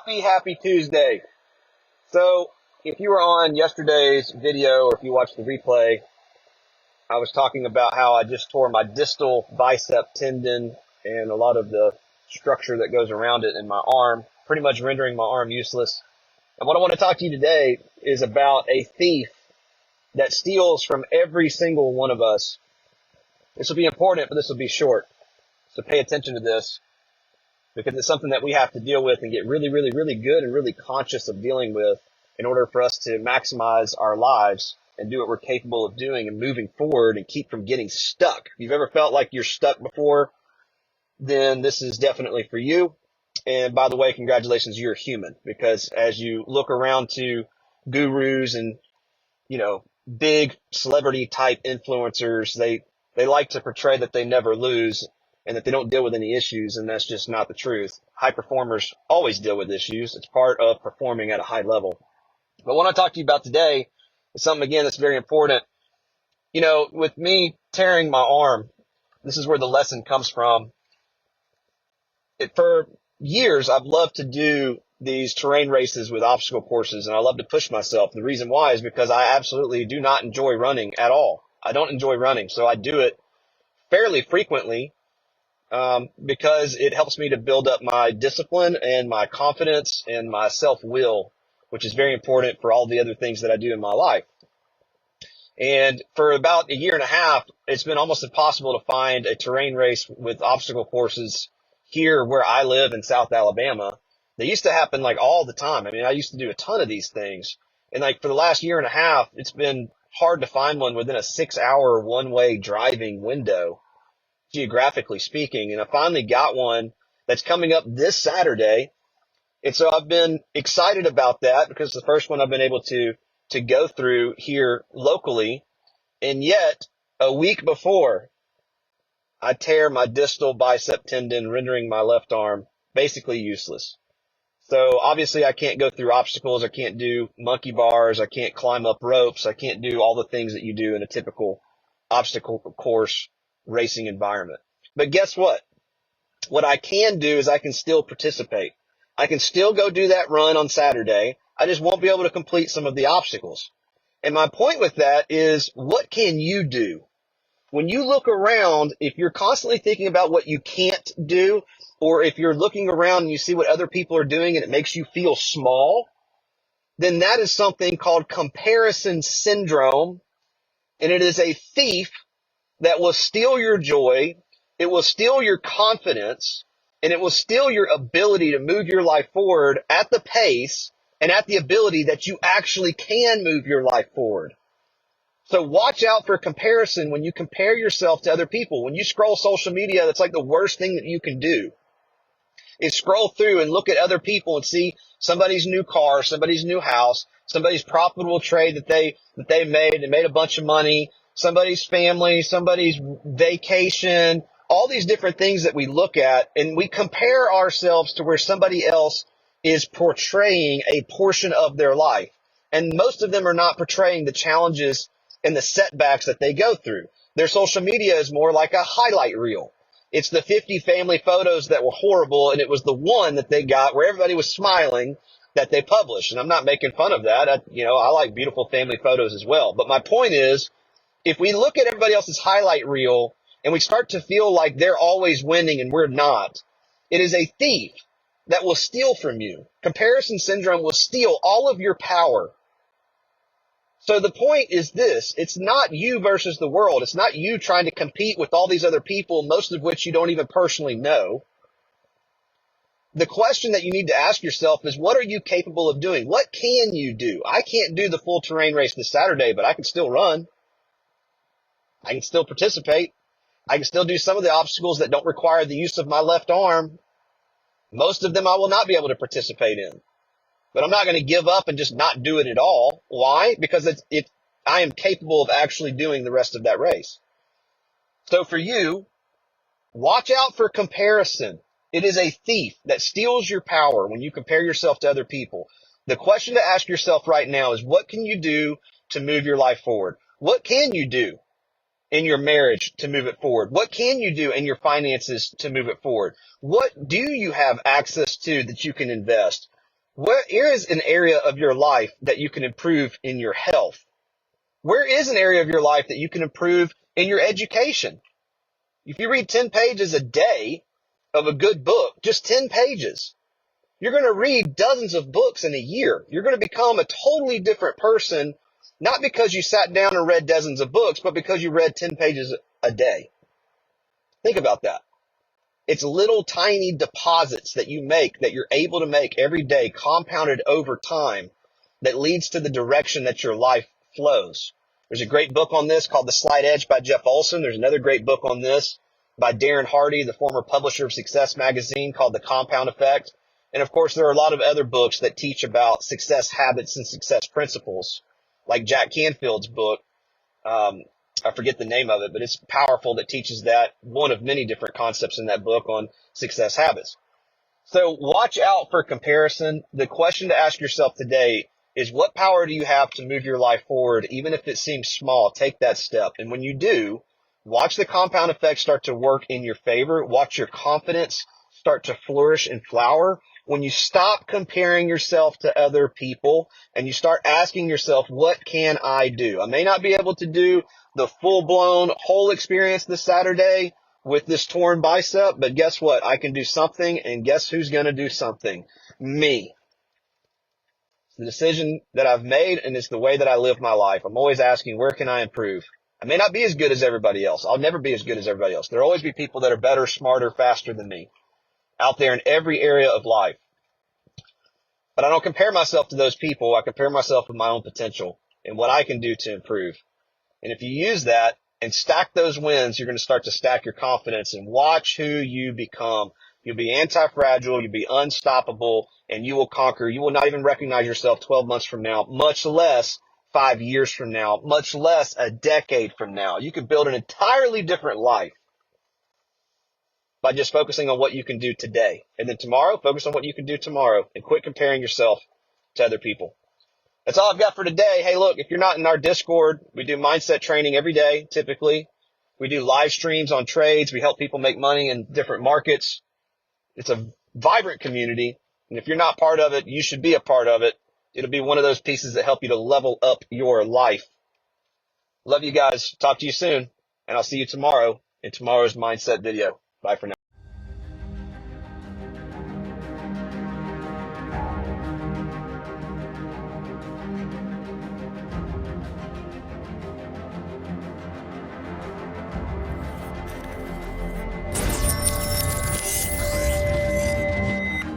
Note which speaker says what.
Speaker 1: Happy Tuesday. So if you were on yesterday's video or if you watched the replay, I was talking about how I just tore my distal bicep tendon and a lot of the structure that goes around it in my arm, pretty much rendering my arm useless. And what I want to talk to you today is about a thief that steals from every single one of us. This will be important, but this will be short. So pay attention to this, because it's something that we have to deal with and get really good and really conscious of dealing with in order for us to maximize our lives and do what we're capable of doing and moving forward and keep from getting stuck. If you've ever felt like you're stuck before, then this is definitely for you. And by the way, congratulations, you're human, because as you look around to gurus and, big celebrity type influencers, they like to portray that they never lose and that they don't deal with any issues, and that's just not the truth. High performers always deal with issues. It's part of performing at a high level. But what I want to talk to you about today is something, again, that's very important. With me tearing my arm, this is where the lesson comes from. For years, I've loved to do these terrain races with obstacle courses, and I love to push myself. The reason why is because I absolutely do not enjoy running at all. I don't enjoy running, so I do it fairly frequently. Because it helps me to build up my discipline and my confidence and my self-will, which is very important for all the other things that I do in my life. And for about a year and a half, it's been almost impossible to find a terrain race with obstacle courses here where I live in South Alabama. They used to happen like all the time. I mean, I used to do a ton of these things. And like for the last year and a half, it's been hard to find one within a 6-hour one-way driving window, geographically speaking. And I finally got one that's coming up this Saturday. And so I've been excited about that because it's the first one I've been able to go through here locally. And yet a week before, I tear my distal bicep tendon, rendering my left arm basically useless. So obviously I can't go through obstacles. I can't do monkey bars. I can't climb up ropes. I can't do all the things that you do in a typical obstacle course racing environment. But guess what? What I can do is I can still participate. I can still go do that run on Saturday. I just won't be able to complete some of the obstacles. And my point with that is, what can you do? When you look around, if you're constantly thinking about what you can't do, or if you're looking around and you see what other people are doing and it makes you feel small, then that is something called comparison syndrome. And it is a thief that will steal your joy, it will steal your confidence, and it will steal your ability to move your life forward at the pace and at the ability that you actually can move your life forward. So watch out for comparison when you compare yourself to other people. When you scroll social media, that's like the worst thing that you can do, is scroll through and look at other people and see somebody's new car, somebody's new house, somebody's profitable trade that they made a bunch of money, somebody's family, somebody's vacation, all these different things that we look at, and we compare ourselves to where somebody else is portraying a portion of their life. And most of them are not portraying the challenges and the setbacks that they go through. Their social media is more like a highlight reel. It's the 50 family photos that were horrible, and it was the one that they got where everybody was smiling that they published. And I'm not making fun of that. I like beautiful family photos as well. But my point is, if we look at everybody else's highlight reel and we start to feel like they're always winning and we're not, it is a thief that will steal from you. Comparison syndrome will steal all of your power. So the point is this: it's not you versus the world. It's not you trying to compete with all these other people, most of which you don't even personally know. The question that you need to ask yourself is, what are you capable of doing? What can you do? I can't do the full terrain race this Saturday, but I can still run. I can still participate. I can still do some of the obstacles that don't require the use of my left arm. Most of them I will not be able to participate in. But I'm not going to give up and just not do it at all. Why? Because I am capable of actually doing the rest of that race. So for you, watch out for comparison. It is a thief that steals your power when you compare yourself to other people. The question to ask yourself right now is, what can you do to move your life forward? What can you do in your marriage to move it forward? What can you do in your finances to move it forward? What do you have access to that you can invest? Where is an area of your life that you can improve in your health? Where is an area of your life that you can improve in your education? If you read 10 pages a day of a good book, just 10 pages, you're going to read dozens of books in a year. You're going to become a totally different person, not because you sat down and read dozens of books, but because you read 10 pages a day. Think about that. It's little tiny deposits that you make, that you're able to make every day, compounded over time, that leads to the direction that your life flows. There's a great book on this called The Slight Edge by Jeff Olson. There's another great book on this by Darren Hardy, the former publisher of Success Magazine, called The Compound Effect. And of course, there are a lot of other books that teach about success habits and success principles, like Jack Canfield's book. I forget the name of it, but it's powerful, that teaches that, one of many different concepts in that book on success habits. So watch out for comparison. The question to ask yourself today is, what power do you have to move your life forward? Even if it seems small, take that step. And when you do, watch the compound effect start to work in your favor. Watch your confidence start to flourish and flower. When you stop comparing yourself to other people and you start asking yourself, what can I do? I may not be able to do the full-blown whole experience this Saturday with this torn bicep, but guess what? I can do something, and guess who's going to do something? Me. It's the decision that I've made, and it's the way that I live my life. I'm always asking, where can I improve? I may not be as good as everybody else. I'll never be as good as everybody else. There'll always be people that are better, smarter, faster than me out there in every area of life. But I don't compare myself to those people. I compare myself with my own potential and what I can do to improve. And if you use that and stack those wins, you're going to start to stack your confidence, and watch who you become. You'll be anti-fragile, you'll be unstoppable, and you will conquer. You will not even recognize yourself 12 months from now, much less 5 years from now, much less a decade from now. You could build an entirely different life by just focusing on what you can do today. And then tomorrow, focus on what you can do tomorrow, and quit comparing yourself to other people. That's all I've got for today. Hey, look, if you're not in our Discord, we do mindset training every day, typically. We do live streams on trades. We help people make money in different markets. It's a vibrant community. And if you're not part of it, you should be a part of it. It'll be one of those pieces that help you to level up your life. Love you guys. Talk to you soon. And I'll see you tomorrow in tomorrow's mindset video. Bye for now.